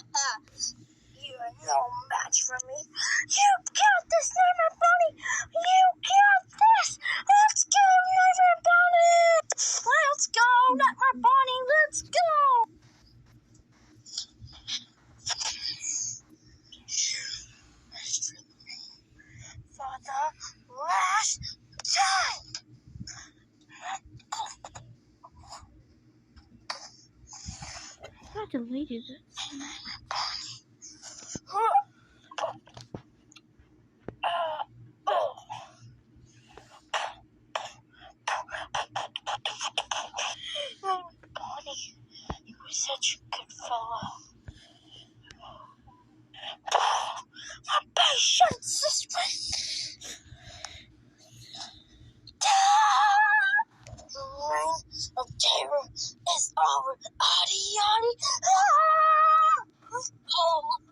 You are no match for me. You got this, Nightmare Bunny. You got this. Let's go, Nightmare Bunny. Let's go, Nightmare Bunny. Let's go. For the last time. I deleted it. Bonnie, you were such a good fellow. My patience is with. The reign of terror is over. Adi, adi. Oh.